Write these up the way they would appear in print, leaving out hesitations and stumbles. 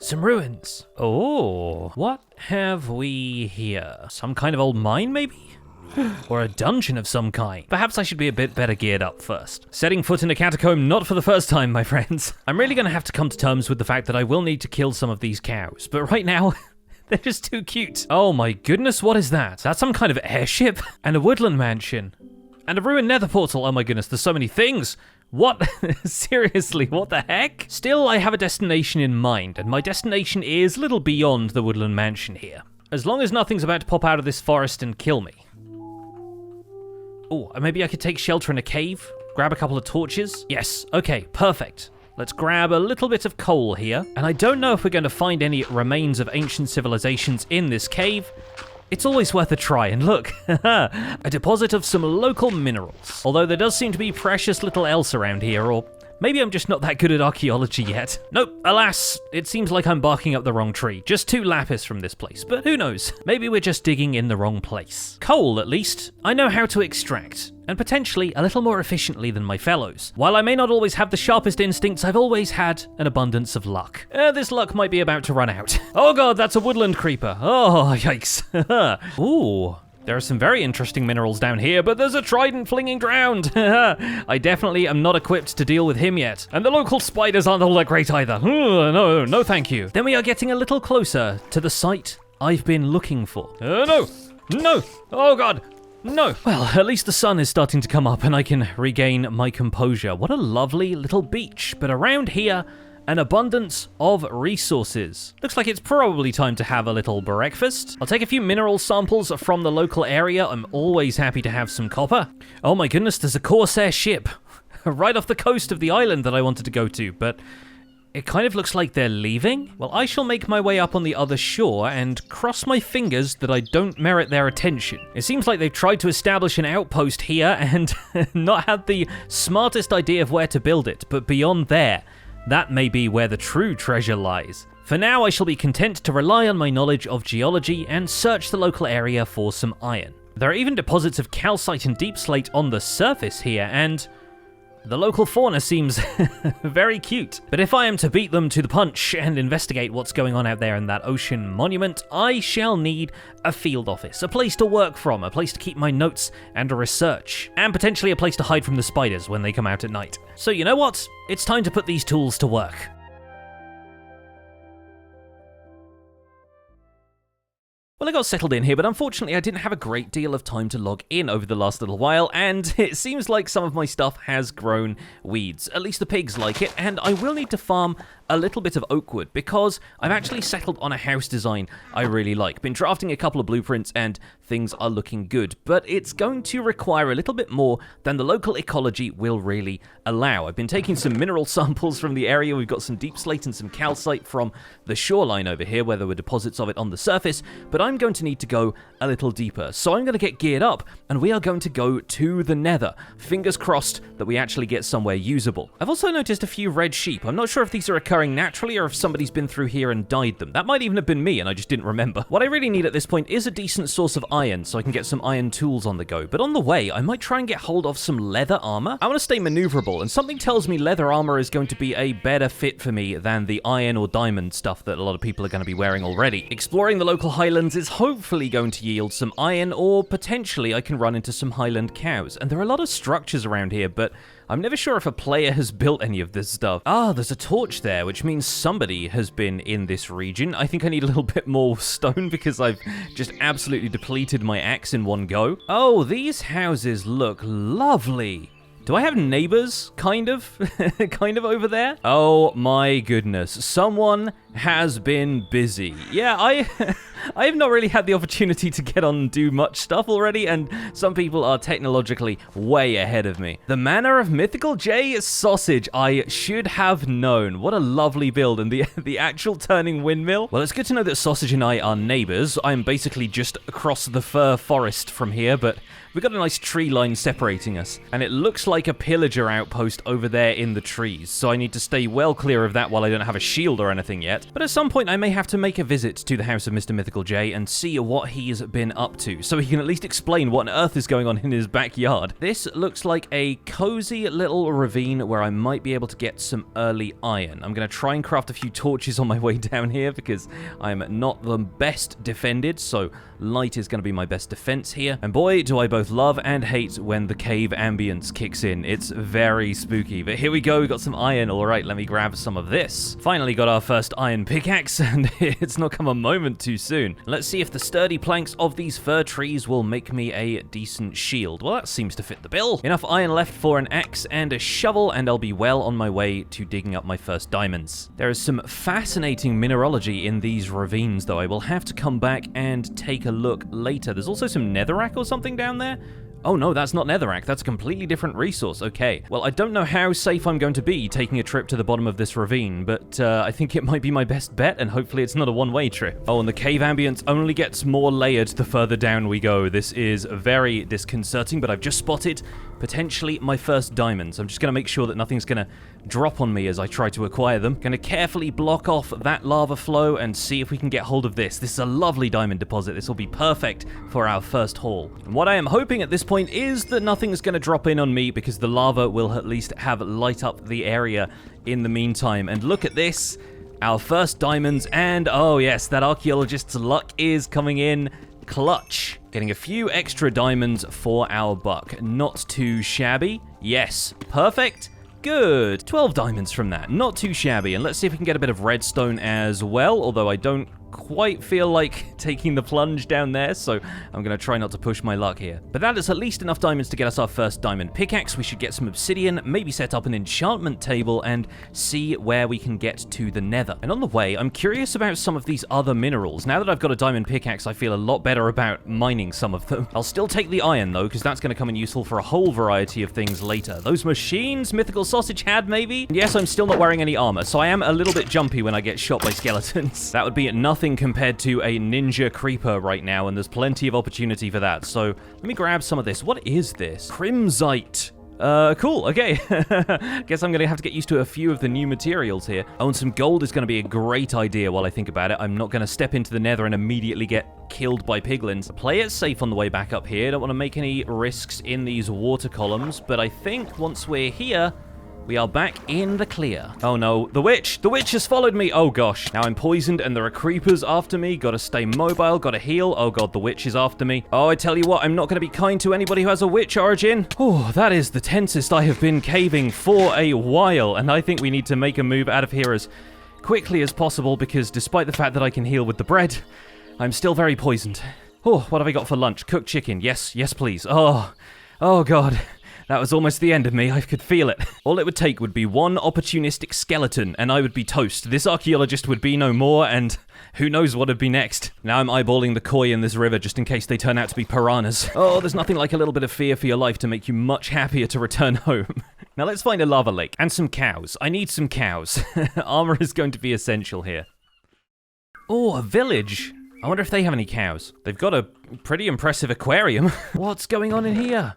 some ruins. Oh, what have we here? Some kind of old mine, maybe? Or a dungeon of some kind. Perhaps I should be a bit better geared up first. Setting foot in a catacomb, not for the first time, my friends. I'm really gonna have to come to terms with the fact that I will need to kill some of these cows, but right now, they're just too cute. Oh my goodness, what is that? Is that some kind of airship? And a woodland mansion. And a ruined nether portal. Oh my goodness, there's so many things. What? Seriously, what the heck? Still, I have a destination in mind, and my destination is a little beyond the woodland mansion here. As long as nothing's about to pop out of this forest and kill me. Oh, maybe I could take shelter in a cave? Grab a couple of torches? Yes, okay, perfect. Let's grab a little bit of coal here. And I don't know if we're going to find any remains of ancient civilizations in this cave. It's always worth a try, and look, a deposit of some local minerals. Although there does seem to be precious little else around here, or maybe I'm just not that good at archaeology yet. Nope, alas, it seems like I'm barking up the wrong tree. Just 2 lapis from this place, but who knows? Maybe we're just digging in the wrong place. Coal, at least, I know how to extract, and potentially a little more efficiently than my fellows. While I may not always have the sharpest instincts, I've always had an abundance of luck. This luck might be about to run out. Oh god, that's a woodland creeper. Oh, yikes. Ooh. There are some very interesting minerals down here, but there's a trident flinging drowned. I definitely am not equipped to deal with him yet. And the local spiders aren't all that great either. No thank you. Then we are getting a little closer to the site I've been looking for. No, oh god. No. Well, at least the sun is starting to come up and I can regain my composure. What a lovely little beach. But around here, an abundance of resources. Looks like it's probably time to have a little breakfast. I'll take a few mineral samples from the local area. I'm always happy to have some copper. Oh my goodness, there's a Corsair ship right off the coast of the island that I wanted to go to, but it kind of looks like they're leaving. Well, I shall make my way up on the other shore and cross my fingers that I don't merit their attention. It seems like they've tried to establish an outpost here and not had the smartest idea of where to build it, but beyond there, that may be where the true treasure lies. For now, I shall be content to rely on my knowledge of geology and search the local area for some iron. There are even deposits of calcite and deep slate on the surface here, and the local fauna seems very cute. But if I am to beat them to the punch and investigate what's going on out there in that ocean monument, I shall need a field office, a place to work from, a place to keep my notes and research, and potentially a place to hide from the spiders when they come out at night. So you know what? It's time to put these tools to work. Well, I got settled in here, but unfortunately I didn't have a great deal of time to log in over the last little while, and it seems like some of my stuff has grown weeds. At least the pigs like it, and I will need to farm a little bit of oak wood, because I've actually settled on a house design I really like. Been drafting a couple of blueprints, and things are looking good, but it's going to require a little bit more than the local ecology will really allow. I've been taking some mineral samples from the area. We've got some deep slate and some calcite from the shoreline over here, where there were deposits of it on the surface, but I'm going to need to go a little deeper. So I'm going to get geared up, and we are going to go to the Nether. Fingers crossed that we actually get somewhere usable. I've also noticed a few red sheep. I'm not sure if these are occurring naturally or if somebody's been through here and dyed them. That might even have been me and I just didn't remember. What I really need at this point is a decent source of iron so I can get some iron tools on the go. But on the way, I might try and get hold of some leather armor. I want to stay maneuverable, and something tells me leather armor is going to be a better fit for me than the iron or diamond stuff that a lot of people are going to be wearing already. Exploring the local highlands is hopefully going to yield some iron, or potentially I can run into some highland cows. And there are a lot of structures around here, but I'm never sure if a player has built any of this stuff. Ah, there's a torch there, which means somebody has been in this region. I think I need a little bit more stone because I've just absolutely depleted my axe in one go. Oh, these houses look lovely. Do I have neighbors? Kind of? Kind of over there? Oh my goodness. Someone has been busy. Yeah, I have not really had the opportunity to get on and do much stuff already, and some people are technologically way ahead of me. The Manor of Mythical J Sausage. I should have known. What a lovely build, and the actual turning windmill. Well, it's good to know that Sausage and I are neighbors. I'm basically just across the fir forest from here, but We've got a nice tree line separating us, and it looks like a pillager outpost over there in the trees, so I need to stay well clear of that while I don't have a shield or anything yet. But at some point, I may have to make a visit to the house of Mr. Mythical J and see what he's been up to, so he can at least explain what on earth is going on in his backyard. This looks like a cozy little ravine where I might be able to get some early iron. I'm going to try and craft a few torches on my way down here because I'm not the best defended, so light is going to be my best defense here. And boy, do I both love and hate when the cave ambience kicks in. It's very spooky. But here we go, we got some iron. All right, let me grab some of this. Finally got our first iron pickaxe, and it's not come a moment too soon. Let's see if the sturdy planks of these fir trees will make me a decent shield. Well, that seems to fit the bill. Enough iron left for an axe and a shovel, and I'll be well on my way to digging up my first diamonds. There is some fascinating mineralogy in these ravines, though. I will have to come back and take a look later. There's also some netherrack or something down there. Oh no, that's not netherrack. That's a completely different resource. Okay. Well, I don't know how safe I'm going to be taking a trip to the bottom of this ravine, but I think it might be my best bet, and hopefully it's not a one-way trip. Oh, and the cave ambience only gets more layered the further down we go. This is very disconcerting, but I've just spotted potentially my first diamonds. I'm just going to make sure that nothing's going to drop on me as I try to acquire them. Going to carefully block off that lava flow and see if we can get hold of this. This is a lovely diamond deposit. This will be perfect for our first haul. And what I am hoping at this point is that nothing's going to drop in on me because the lava will at least have light up the area in the meantime. And look at this. Our first diamonds, and oh yes, that archaeologist's luck is coming in clutch. Getting a few extra diamonds for our buck. Not too shabby. Yes, perfect. Good. 12 diamonds from that. Not too shabby. And let's see if we can get a bit of redstone as well, although I don't quite feel like taking the plunge down there, so I'm going to try not to push my luck here. But that is at least enough diamonds to get us our first diamond pickaxe. We should get some obsidian, maybe set up an enchantment table, and see where we can get to the nether. And on the way, I'm curious about some of these other minerals. Now that I've got a diamond pickaxe, I feel a lot better about mining some of them. I'll still take the iron, though, because that's going to come in useful for a whole variety of things later. Those machines Mythical Sausage had, maybe? And yes, I'm still not wearing any armor, so I am a little bit jumpy when I get shot by skeletons. That would be nothing compared to a ninja creeper right now, and there's plenty of opportunity for that. So let me grab some of this. What is this? Crimsite. Cool, okay. Guess I'm gonna have to get used to a few of the new materials here. Oh, and some gold is gonna be a great idea while I think about it. I'm not gonna step into the nether and immediately get killed by piglins. Play it safe on the way back up here. Don't want to make any risks in these water columns, but I think once we're here, we are back in the clear. Oh no, the witch! The witch has followed me! Oh gosh. Now I'm poisoned and there are creepers after me. Gotta stay mobile, gotta heal. Oh god, the witch is after me. Oh, I tell you what, I'm not gonna be kind to anybody who has a witch origin. Oh, that is the tensest I have been caving for a while, and I think we need to make a move out of here as quickly as possible because despite the fact that I can heal with the bread, I'm still very poisoned. Oh, what have I got for lunch? Cooked chicken. Yes, yes please. Oh god. That was almost the end of me, I could feel it. All it would take would be one opportunistic skeleton, and I would be toast. This archaeologist would be no more, and who knows what would be next. Now I'm eyeballing the koi in this river just in case they turn out to be piranhas. Oh, there's nothing like a little bit of fear for your life to make you much happier to return home. Now let's find a lava lake, and some cows. I need some cows. Armor is going to be essential here. Oh, a village. I wonder if they have any cows. They've got a pretty impressive aquarium. What's going on in here?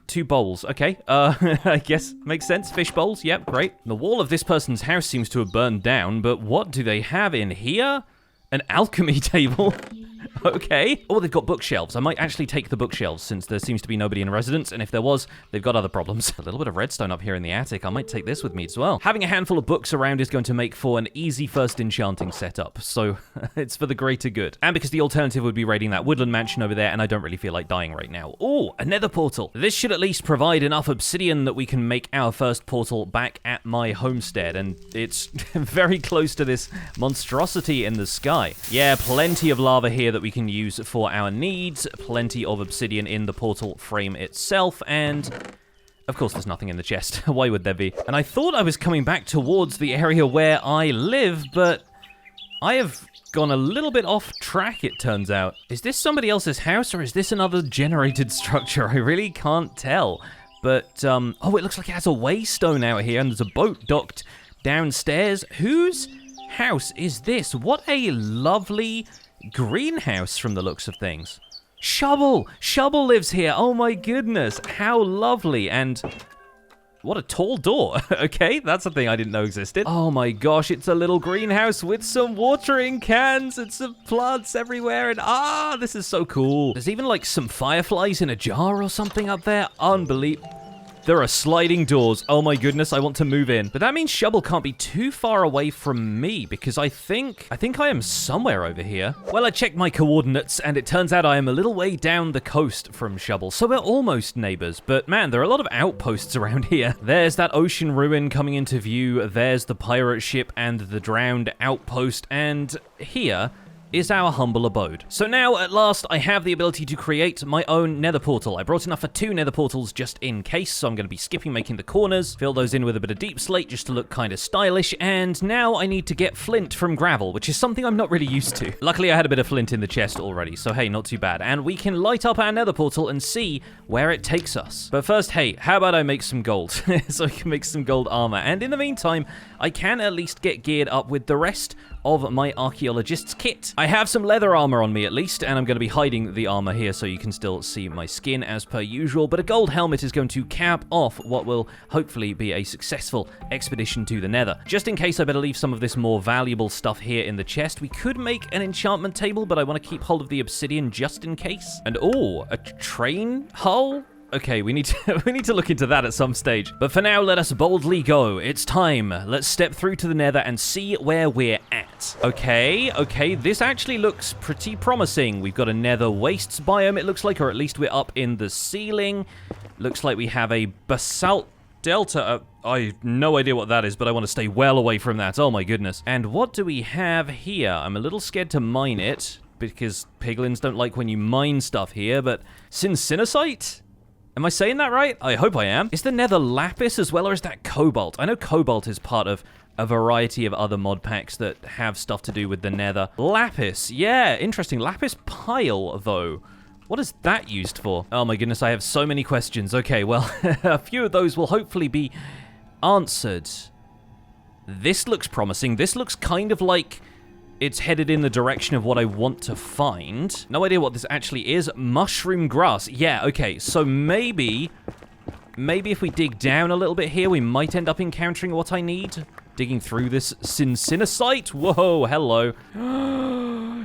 2 bowls, okay. I guess makes sense. Fish bowls, yep, great. The wall of this person's house seems to have burned down, but what do they have in here? An alchemy table. Okay. Oh, they've got bookshelves. I might actually take the bookshelves since there seems to be nobody in residence, and if there was, they've got other problems. A little bit of redstone up here in the attic. I might take this with me as well. Having a handful of books around is going to make for an easy first enchanting setup, so it's for the greater good. And because the alternative would be raiding that woodland mansion over there, and I don't really feel like dying right now. Oh, a nether portal. This should at least provide enough obsidian that we can make our first portal back at my homestead, and it's very close to this monstrosity in the sky. Yeah, plenty of lava here that we can use for our needs, plenty of obsidian in the portal frame itself, and of course there's nothing in the chest. Why would there be? And I thought I was coming back towards the area where I live, but I have gone a little bit off track, it turns out. Is this somebody else's house, or is this another generated structure? I really can't tell. But, oh, it looks like it has a waystone out here, and there's a boat docked downstairs. Whose house is this? What a lovely greenhouse from the looks of things. Shubble! Shubble lives here! Oh my goodness! How lovely! And what a tall door. Okay, that's a thing I didn't know existed. Oh my gosh, it's a little greenhouse with some watering cans and some plants everywhere. And this is so cool. There's even like some fireflies in a jar or something up there. Unbelievable. There are sliding doors. Oh my goodness, I want to move in. But that means Shubble can't be too far away from me because I think I am somewhere over here. Well, I checked my coordinates and it turns out I am a little way down the coast from Shubble. So we're almost neighbors. But man, there are a lot of outposts around here. There's that ocean ruin coming into view. There's the pirate ship and the drowned outpost. And here is our humble abode. So now, at last, I have the ability to create my own nether portal. I brought enough for 2 nether portals just in case, so I'm going to be skipping making the corners, fill those in with a bit of deep slate just to look kind of stylish, and now I need to get flint from gravel, which is something I'm not really used to. Luckily, I had a bit of flint in the chest already, so hey, not too bad. And we can light up our nether portal and see where it takes us. But first, hey, how about I make some gold? So I can make some gold armor. And in the meantime, I can at least get geared up with the rest of my Archaeologist's kit. I have some leather armor on me at least, and I'm going to be hiding the armor here so you can still see my skin as per usual, but a gold helmet is going to cap off what will hopefully be a successful expedition to the Nether. Just in case, I better leave some of this more valuable stuff here in the chest. We could make an enchantment table, but I want to keep hold of the obsidian just in case. And a train hull? Okay, we need to look into that at some stage. But for now, let us boldly go. It's time. Let's step through to the Nether and see where we're at. Okay, this actually looks pretty promising. We've got a Nether wastes biome, it looks like, or at least we're up in the ceiling. Looks like we have a basalt delta. I have no idea what that is, but I want to stay well away from that. Oh my goodness. And what do we have here? I'm a little scared to mine it, because piglins don't like when you mine stuff here, but syncinacite? Am I saying that right? I hope I am. Is the Nether lapis as well, or is that cobalt? I know cobalt is part of a variety of other mod packs that have stuff to do with the Nether. Lapis, yeah, interesting. Lapis pile, though. What is that used for? Oh my goodness, I have so many questions. Okay, well, a few of those will hopefully be answered. This looks promising. This looks kind of like it's headed in the direction of what I want to find. No idea what this actually is. Mushroom grass. Yeah, okay. So maybe if we dig down a little bit here, we might end up encountering what I need. Digging through this syncinacite. Whoa, hello.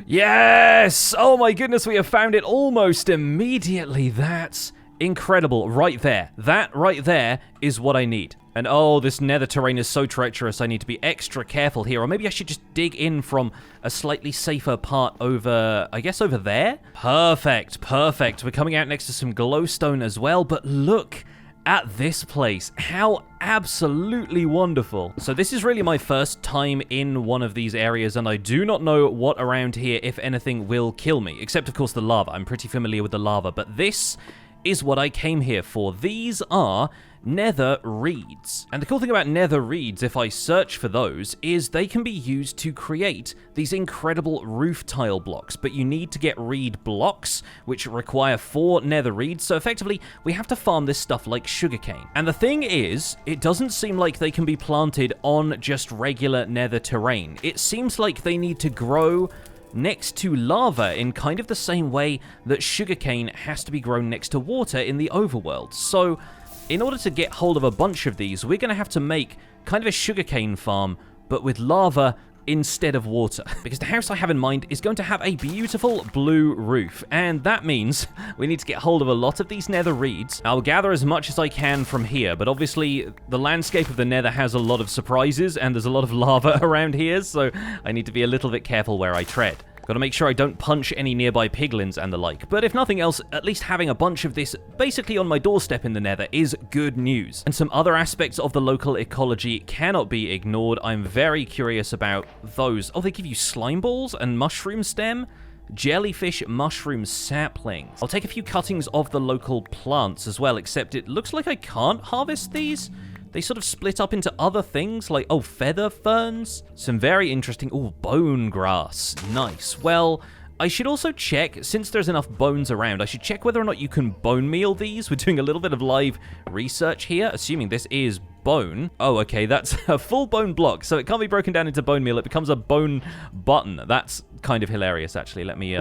Yes! Oh my goodness, we have found it almost immediately. That's incredible. Right there. That right there is what I need. And oh, this nether terrain is so treacherous, I need to be extra careful here. Or maybe I should just dig in from a slightly safer part over, I guess over there? Perfect. We're coming out next to some glowstone as well, but look at this place. How absolutely wonderful. So this is really my first time in one of these areas, and I do not know what around here, if anything, will kill me. Except, of course, the lava. I'm pretty familiar with the lava, but this is what I came here for. These are nether reeds. And the cool thing about nether reeds, if I search for those, is they can be used to create these incredible roof tile blocks, but you need to get reed blocks, which require 4 nether reeds, so effectively, we have to farm this stuff like sugarcane. And the thing is, it doesn't seem like they can be planted on just regular nether terrain. It seems like they need to grow next to lava in kind of the same way that sugarcane has to be grown next to water in the overworld. So in order to get hold of a bunch of these, we're going to have to make kind of a sugarcane farm, but with lava instead of water. Because the house I have in mind is going to have a beautiful blue roof, and that means we need to get hold of a lot of these nether reeds. I'll gather as much as I can from here, but obviously the landscape of the nether has a lot of surprises, and there's a lot of lava around here, so I need to be a little bit careful where I tread. Gotta make sure I don't punch any nearby piglins and the like. But if nothing else, at least having a bunch of this basically on my doorstep in the Nether is good news. And some other aspects of the local ecology cannot be ignored. I'm very curious about those. Oh, they give you slime balls and mushroom stem? Jellyfish mushroom saplings. I'll take a few cuttings of the local plants as well, except it looks like I can't harvest these. They sort of split up into other things, like, oh, feather ferns? Some very interesting, oh, bone grass. Nice. Well, I should also check, since there's enough bones around, I should check whether or not you can bone meal these. We're doing a little bit of live research here, assuming this is bone. Oh, okay, that's a full bone block, so it can't be broken down into bone meal. It becomes a bone button. That's kind of hilarious, actually. Let me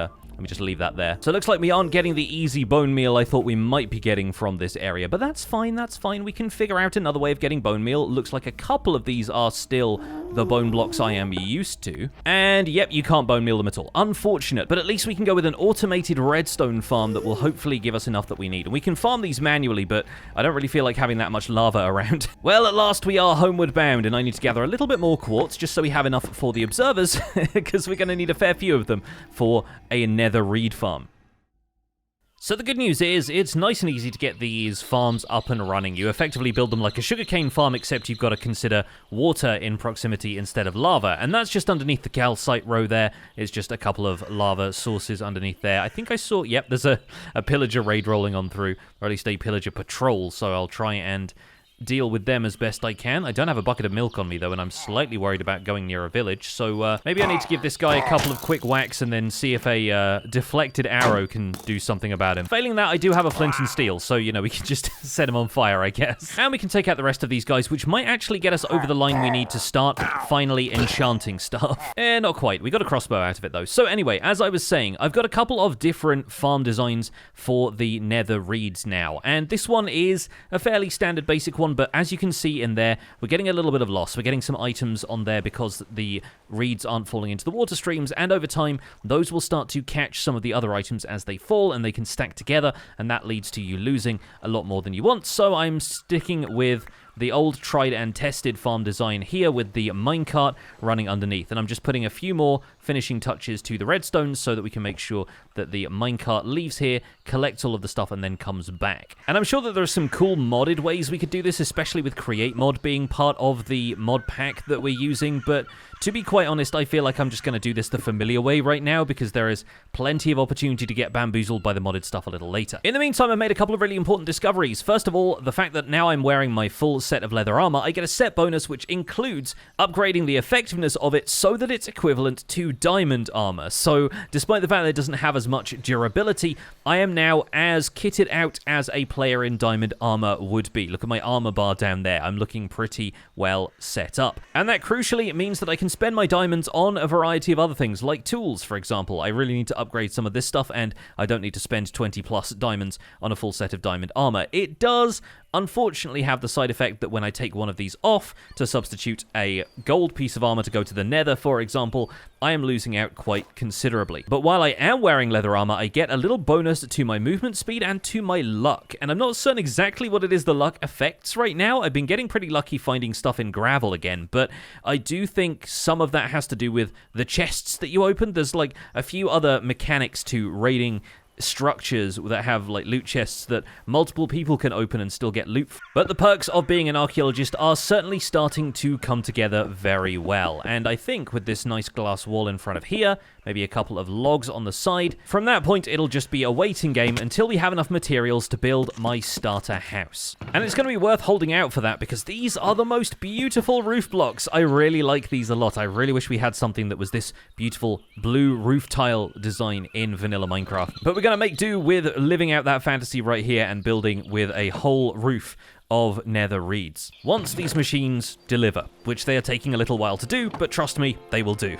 just leave that there. So it looks like we aren't getting the easy bone meal I thought we might be getting from this area, but that's fine, that's fine. We can figure out another way of getting bone meal. Looks like a couple of these are still the bone blocks I am used to. And yep, you can't bone meal them at all. Unfortunate, but at least we can go with an automated redstone farm that will hopefully give us enough that we need. And we can farm these manually, but I don't really feel like having that much lava around. Well, at last we are homeward bound, and I need to gather a little bit more quartz just so we have enough for the observers, because we're going to need a fair few of them for a nether reed farm. So the good news is, it's nice and easy to get these farms up and running. You effectively build them like a sugarcane farm, except you've got to consider water in proximity instead of lava. And that's just underneath the calcite row there. It's just a couple of lava sources underneath there. I think I saw, yep, there's a pillager raid rolling on through, or at least a pillager patrol, so I'll try and deal with them as best I can. I don't have a bucket of milk on me, though, and I'm slightly worried about going near a village, so maybe I need to give this guy a couple of quick whacks and then see if a deflected arrow can do something about him. Failing that, I do have a flint and steel, so, you know, we can just set him on fire, I guess. And we can take out the rest of these guys, which might actually get us over the line we need to start finally enchanting stuff. Not quite. We got a crossbow out of it, though. So anyway, as I was saying, I've got a couple of different farm designs for the nether reeds now, and this one is a fairly standard basic one, but as you can see in there, we're getting a little bit of loss. We're getting some items on there because the reeds aren't falling into the water streams, and over time, those will start to catch some of the other items as they fall, and they can stack together, and that leads to you losing a lot more than you want. So I'm sticking with the old tried and tested farm design here with the minecart running underneath. And I'm just putting a few more finishing touches to the redstone so that we can make sure that the minecart leaves here, collects all of the stuff, and then comes back. And I'm sure that there are some cool modded ways we could do this, especially with Create Mod being part of the mod pack that we're using, but to be quite honest, I feel like I'm just going to do this the familiar way right now because there is plenty of opportunity to get bamboozled by the modded stuff a little later. In the meantime, I made a couple of really important discoveries. First of all, the fact that now I'm wearing my full set of leather armor, I get a set bonus which includes upgrading the effectiveness of it so that it's equivalent to diamond armor. So, despite the fact that it doesn't have as much durability, I am now as kitted out as a player in diamond armor would be. Look at my armor bar down there. I'm looking pretty well set up. And that crucially means that I can spend my diamonds on a variety of other things, like tools, for example. I really need to upgrade some of this stuff, and I don't need to spend 20 plus diamonds on a full set of diamond armor. It does unfortunately have the side effect that when I take one of these off to substitute a gold piece of armor to go to the nether, for example, I am losing out quite considerably. But while I am wearing leather armor, I get a little bonus to my movement speed and to my luck. And I'm not certain exactly what it is the luck affects right now. I've been getting pretty lucky finding stuff in gravel again, but I do think some of that has to do with the chests that you open. There's like a few other mechanics to raiding structures that have like loot chests that multiple people can open and still get loot. But the perks of being an archaeologist are certainly starting to come together very well. And I think with this nice glass wall in front of here, maybe a couple of logs on the side, from that point it'll just be a waiting game until we have enough materials to build my starter house. And it's going to be worth holding out for that because these are the most beautiful roof blocks. I really like these a lot. I really wish we had something that was this beautiful blue roof tile design in vanilla Minecraft. But we're going to make do with living out that fantasy right here and building with a whole roof of nether reeds. Once these machines deliver, which they are taking a little while to do, but trust me, they will do.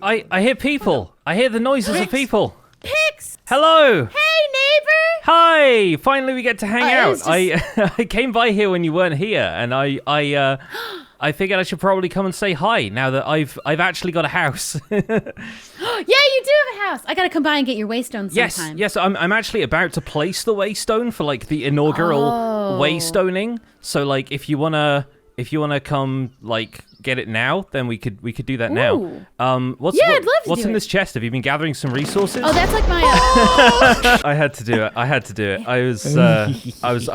I hear people. I hear the noises of people. Pix! Hello. Hey, neighbor! Hi. Finally, we get to hang out. Just... I came by here when you weren't here, and I figured I should probably come and say hi now that I've actually got a house. Yeah, you do have a house. I gotta come by and get your waystone sometime. Yes. I'm actually about to place the waystone for like the inaugural waystoning. So like, if you wanna come like get it now, then we could do that now. I'd love to what's do in it. this chest? Have you been gathering some resources? Oh, that's like my. I had to do it. I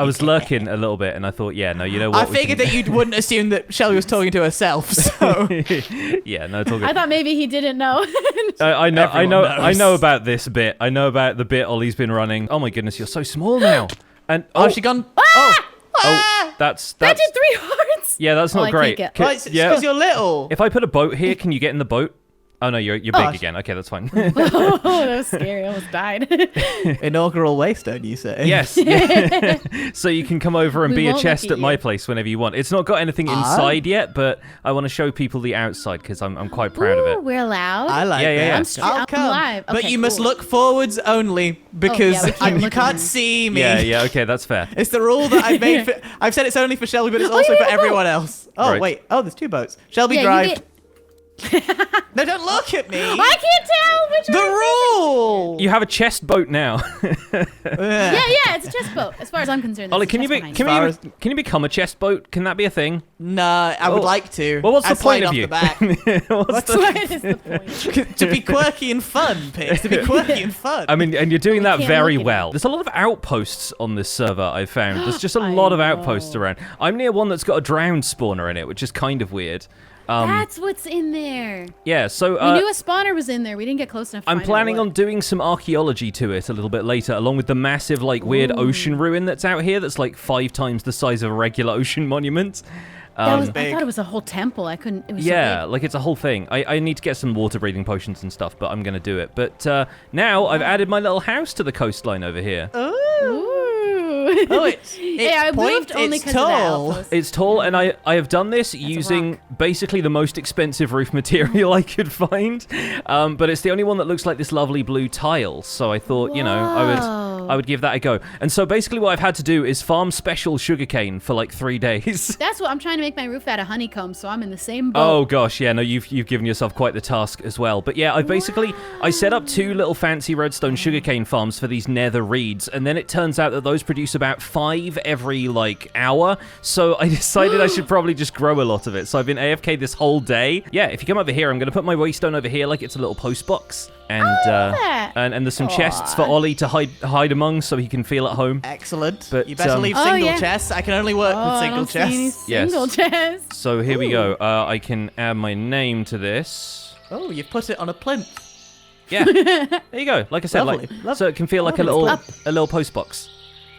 was lurking a little bit, and I thought, yeah, no, you know what? I figured that you wouldn't assume that Shelly was talking to herself. So yeah, no, it's all good. I thought maybe he didn't know. I knows. know about this bit. I know about the bit Ollie's been running. Oh my goodness, you're so small now. And she gone. That's That did 3 hearts. yeah, that's not I great. can't get- It's because you're little. If I put a boat here, can you get in the boat? Oh no, you're big again. Okay, that's fine. Oh, that was scary. I almost died. Inaugural waystone, you say? Yes. Yeah. So you can come over and We be a won't chest look at at my you. place whenever you want. It's not got anything inside yet, but I want to show people the outside because I'm quite proud of Ooh, it. we're allowed. I like Yeah, that. yeah. I'm I'll come. live. But Okay, you must cool. look forwards only because we can't you look at can't me. see me. Yeah, okay, that's fair. It's the rule that I've made. I've said it's only for Shelby, but it's also you for have a boat. everyone else. Oh, Right. wait. Oh, there's 2 boats. Shelby, Yeah, drive. you get... No, don't look at me. I can't tell which The one. rule. You have a chest boat now. Yeah, it's a chest boat. As far as I'm concerned. Ollie, there's a can chest behind you become a chest boat? Can that be a thing? No, I would Oh. like to. Well, what's the I'd slide point of off you? The back. What's the- What is the point? To be quirky and fun, Pix. To be quirky and fun. I mean, and you're doing that can't very look at well. There's a lot of outposts on this server, I've found. There's just a lot of outposts around. I'm near one that's got a drowned spawner in it, which is kind of weird. That's what's in there. Yeah, so We knew a spawner was in there. We didn't get close enough. To I'm find out planning what. on doing some archaeology to it a little bit later, along with the massive, like, weird ocean ruin that's out here that's like 5 times the size of a regular ocean monument. I big. thought it was a whole temple. I couldn't. It was so Yeah, big. like it's a whole thing. I need to get some water-breathing potions and stuff, but I'm going to do it. But now I've added my little house to the coastline over here. Ooh. Oh, it's Hey, I moved only it's because of the tall. outpost. It's tall, and I have done this using basically the most expensive roof material I could find. But it's the only one that looks like this lovely blue tile. So I thought, you know, Whoa. I would give that a go. And so basically what I've had to do is farm special sugarcane for like 3 days. That's what I'm trying to make my roof out of honeycomb, so I'm in the same boat. Oh gosh, yeah, no, you've given yourself quite the task as well. But yeah, I set up 2 little fancy redstone sugarcane farms for these nether reeds, and then it turns out that those produce about 5 every like hour. So I decided I should probably just grow a lot of it. So I've been AFK this whole day. Yeah, if you come over here, I'm gonna put my waystone over here like it's a little post box. And that. and there's some chests for Ollie to hide among so he can feel at home. Excellent. But, you better leave Oh, single yeah. chests. I can only work Oh, with I single don't see any chests. Yes. Single chests. So here we go. I can add my name to this. Oh, you've put it on a plinth. Yeah, there you go. Like I said, Lovely. so it can feel like a little post box.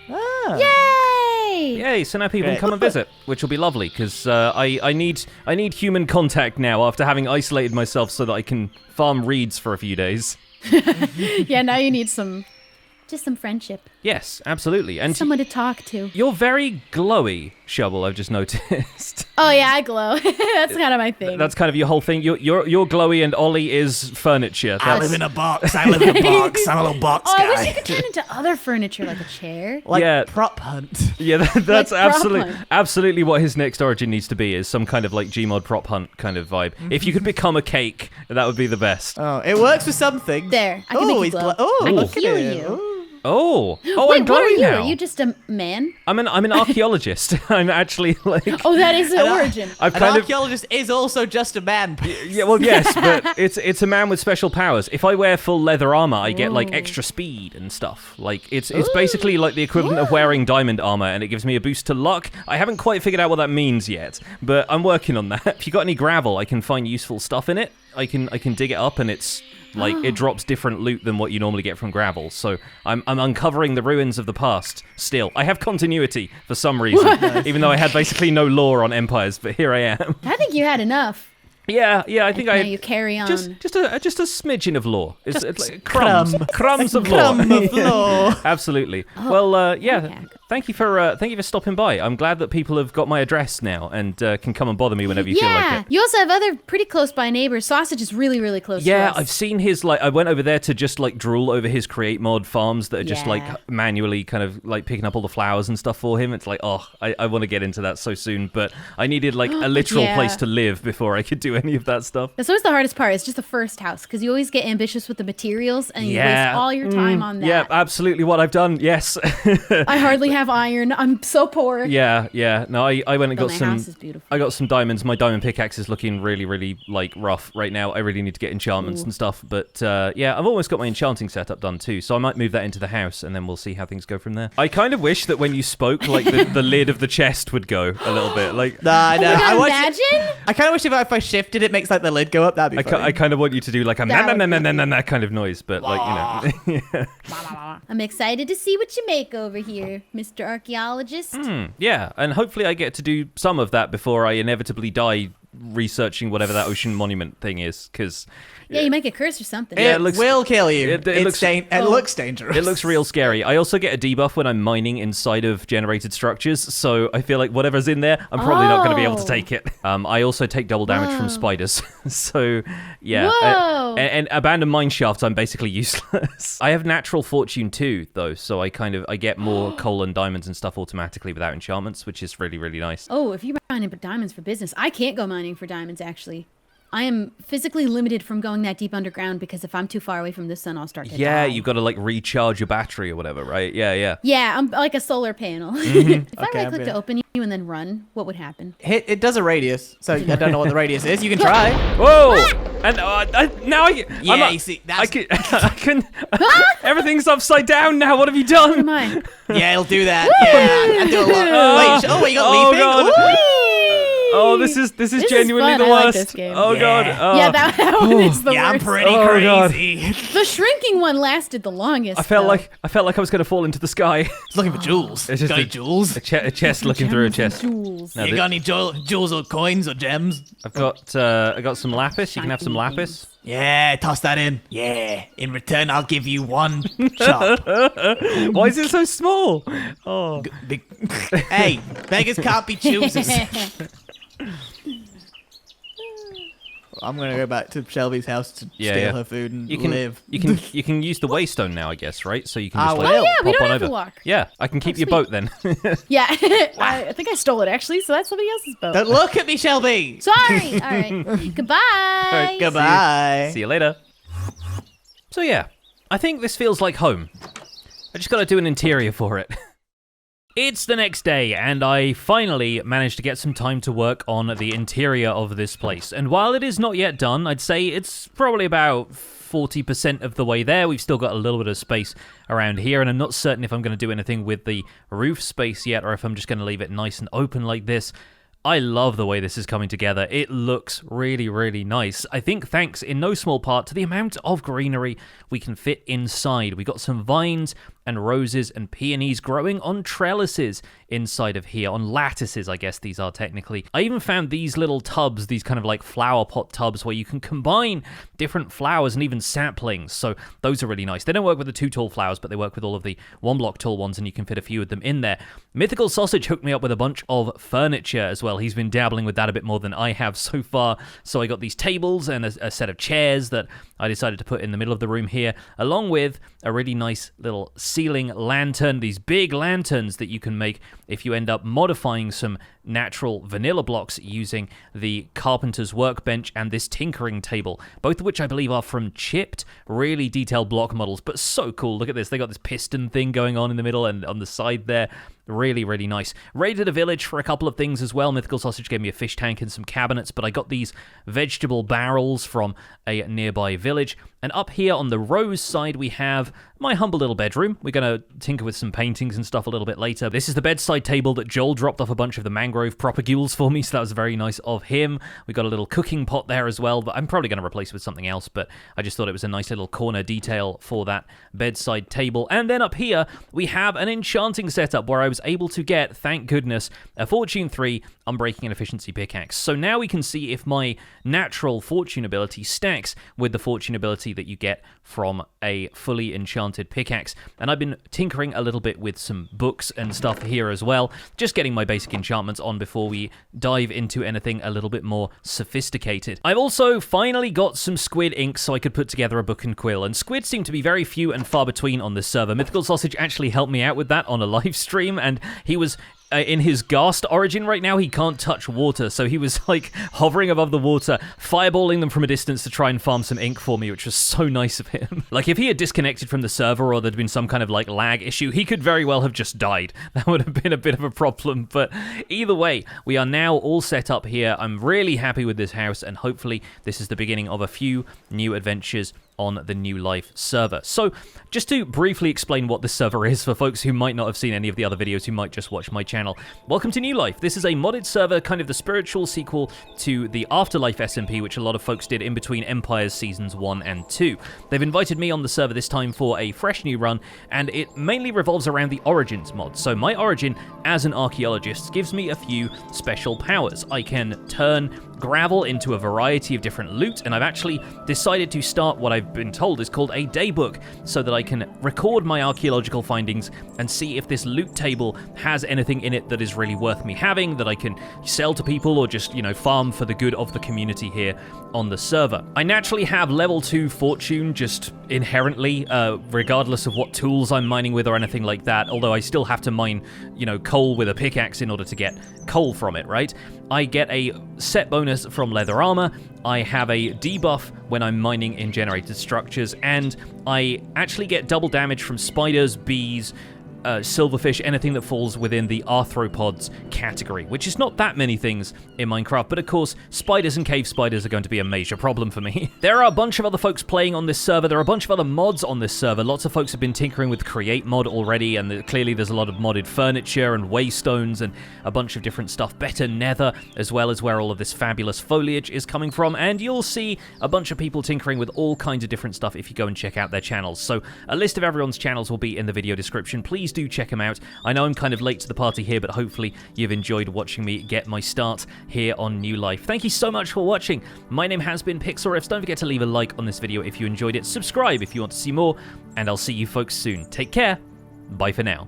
Ah. Yay! Yay! So now people can Great. come and visit, which will be lovely because I need human contact now after having isolated myself so that I can farm reeds for a few days. Yeah, now you need some friendship. Yes, absolutely. And Someone to talk to. you're very glowy, Shubble. I've just noticed. Oh yeah, I glow. That's kind of my thing. That's kind of your whole thing. You're glowy, and Ollie is furniture. I live in a box. I live in a box. I'm a little box Oh, I wish guy. you could turn into other furniture like a chair. Like Yeah. prop hunt. Yeah, that's Like prop absolutely what his next origin needs to be, is some kind of like Gmod prop hunt kind of vibe. If you could become a cake, that would be the best. Oh, it works for some things. There, I can make you he's glow. Oh, I can look at heal him. you. Ooh. Oh, Wait, I'm what are glowy you? now. Are you just a man? I'm an archaeologist. I'm actually like Oh, that is the origin. I've An kind of archaeologist is also just a man. yeah, well, yes, but it's a man with special powers. If I wear full leather armor, I get like Whoa. extra speed and stuff. Like it's basically like the equivalent of wearing diamond armor, and it gives me a boost to luck. I haven't quite figured out what that means yet, but I'm working on that. If you got any gravel, I can find useful stuff in it. I can dig it up, and it's like it drops different loot than what you normally get from gravel. So I'm uncovering the ruins of the past. Still, I have continuity for some reason, even though I had basically no lore on empires. But here I am. I think you had enough. Yeah, I think Now I you carry on. just a smidgen of lore. It's like crumb. crumbs of lore. Crumb of lore. Absolutely. Well, yeah. Okay. Thank you for stopping by. I'm glad that people have got my address now and can come and bother me whenever you feel like it. You also have other pretty close by neighbors. Sausage is really, really close to us. Yeah, I've seen his, I went over there to just, drool over his create mod farms that are just, manually kind of, picking up all the flowers and stuff for him. It's like, I want to get into that so soon, but I needed, a literal place to live before I could do any of that stuff. That's always the hardest part. It's just the first house, because you always get ambitious with the materials, and you waste all your time on that. Yeah, absolutely what I've done, yes. I hardly have iron. I'm so poor. Yeah. No, I went and got some. House is beautiful. I got some diamonds. My diamond pickaxe is looking really, really rough right now. I really need to get enchantments and stuff. But I've almost got my enchanting setup done too. So I might move that into the house, and then we'll see how things go from there. I kind of wish that when you spoke, the lid of the chest would go a little bit. Nah, no. Imagine. I kind of wish if I shifted, it makes the lid go up. That'd be funny. I kind of want you to do a that kind of noise, but I'm excited to see what you make over here, Mr. Archaeologist. Yeah, and hopefully I get to do some of that before I inevitably die researching whatever that ocean monument thing is, because... Yeah, you might get cursed or something. It will kill you. It looks dangerous. It looks real scary. I also get a debuff when I'm mining inside of generated structures, so I feel like whatever's in there, I'm probably not going to be able to take it. I also take double damage from spiders, so yeah. And abandoned mine shafts, I'm basically useless. I have natural fortune too, though, so I get more coal and diamonds and stuff automatically without enchantments, which is really, really nice. Oh, if you're mining for diamonds for business, I can't go mining for diamonds, actually. I am physically limited from going that deep underground because if I'm too far away from the sun, I'll start to die. Yeah, you've got to recharge your battery or whatever, right? Yeah. Yeah, I'm like a solar panel. If I right-click to open you and then run, what would happen? It does a radius, so I don't know what the radius is. You can try. Whoa! And now you see, that's... I can. Everything's upside down now. What have you done? What am I? Yeah, it'll do that. Yeah, I do a lot. Wait, you got leaping? God. Oh, this is genuinely the worst. I like this game. Oh god. Yeah, that one is the worst. I'm pretty crazy. The shrinking one lasted the longest. I felt like I was going to fall into the sky. It's looking for jewels. It's just got any jewels? A chest looking through a chest. Jewels. No, you got any jewels or coins or gems? I got some lapis. You can have some lapis. Yeah, toss that in. Yeah. In return, I'll give you one chop. Why is it so small? Oh. Hey, beggars can't be choosers. I'm gonna go back to Shelby's house to steal her food and live. You can use the waystone now, I guess, right? So you can just we pop don't on have over. to walk. Yeah, I can keep your boat then. Yeah, I think I stole it actually, so that's somebody else's boat. Don't look at me, Shelby. Sorry. All right. Goodbye. All right, goodbye. See you later. So yeah, I think this feels like home. I just got to do an interior for it. It's the next day, and I finally managed to get some time to work on the interior of this place. And while it is not yet done, I'd say it's probably about 40% of the way there. We've still got a little bit of space around here, and I'm not certain if I'm going to do anything with the roof space yet, or if I'm just going to leave it nice and open like this. I love the way this is coming together. It looks really, really nice. I think thanks in no small part to the amount of greenery we can fit inside. We got some vines and roses and peonies growing on trellises inside of here, on lattices, I guess these are technically. I even found these little tubs, these kind of flower pot tubs where you can combine different flowers and even saplings, so those are really nice. They don't work with the 2 tall flowers, but they work with all of the 1 block tall ones, and you can fit a few of them in there. Mythical Sausage hooked me up with a bunch of furniture as well. He's been dabbling with that a bit more than I have so far, so I got these tables and a set of chairs that I decided to put in the middle of the room here, along with a really nice little ceiling lantern, these big lanterns that you can make if you end up modifying some natural vanilla blocks using the carpenter's workbench and this tinkering table, both of which I believe are from chipped, really detailed block models, but so cool. Look at this. They got this piston thing going on in the middle and on the side there. Really, really nice. Raided a village for a couple of things as well. Mythical Sausage gave me a fish tank and some cabinets, but I got these vegetable barrels from a nearby village. And up here on the rose side, we have my humble little bedroom. We're going to tinker with some paintings and stuff a little bit later. This is the bedside table that Joel dropped off a bunch of the mangrove propagules for me, so that was very nice of him. We got a little cooking pot there as well, but I'm probably going to replace it with something else, but I just thought it was a nice little corner detail for that bedside table. And then up here, we have an enchanting setup where I was able to get, thank goodness, a Fortune 3 Unbreaking and Efficiency pickaxe. So now we can see if my natural fortune ability stacks with the fortune ability ability that you get from a fully enchanted pickaxe. And I've been tinkering a little bit with some books and stuff here as well, just getting my basic enchantments on before we dive into anything a little bit more sophisticated. I've also finally got some squid ink so I could put together a book and quill, and squid seem to be very few and far between on this server. Mythical Sausage actually helped me out with that on a live stream, and he was in his ghast origin right now. He can't touch water, so he was like hovering above the water, fireballing them from a distance to try and farm some ink for me, which was so nice of him. Like, if he had disconnected from the server or there'd been some kind of like lag issue, he could very well have just died. That would have been a bit of a problem, but either way, we are now all set up here. I'm really happy with this house, and hopefully this is the beginning of a few new adventures on the New Life server. So, just to briefly explain what this server is for folks who might not have seen any of the other videos, who might just watch my channel. Welcome to New Life. This is a modded server, kind of the spiritual sequel to the Afterlife SMP, which a lot of folks did in between Empires Seasons 1 and 2. They've invited me on the server this time for a fresh new run, and it mainly revolves around the Origins mod. So my origin as an archaeologist gives me a few special powers. I can turn gravel into a variety of different loot, and I've actually decided to start what I've been told is called a daybook, so that I can record my archaeological findings and see if this loot table has anything in it that is really worth me having, that I can sell to people or just, you know, farm for the good of the community here on the server. I naturally have level 2 fortune just inherently, regardless of what tools I'm mining with or anything like that, although I still have to mine, you know, coal with a pickaxe in order to get coal from it, right? I get a set bonus from leather armor, I have a debuff when I'm mining in generated structures, and I actually get double damage from spiders, bees, silverfish, anything that falls within the arthropods category, which is not that many things in Minecraft, but of course, spiders and cave spiders are going to be a major problem for me. There are a bunch of other folks playing on this server, there are a bunch of other mods on this server, lots of folks have been tinkering with Create mod already, and clearly there's a lot of modded furniture and waystones and a bunch of different stuff, better Nether, as well as where all of this fabulous foliage is coming from, and you'll see a bunch of people tinkering with all kinds of different stuff if you go and check out their channels. So a list of everyone's channels will be in the video description. Please do check them out. I know I'm kind of late to the party here, but hopefully you've enjoyed watching me get my start here on New Life. Thank you so much for watching. My name has been Pixlriffs. Don't forget to leave a like on this video if you enjoyed it. Subscribe if you want to see more, and I'll see you folks soon. Take care. Bye for now.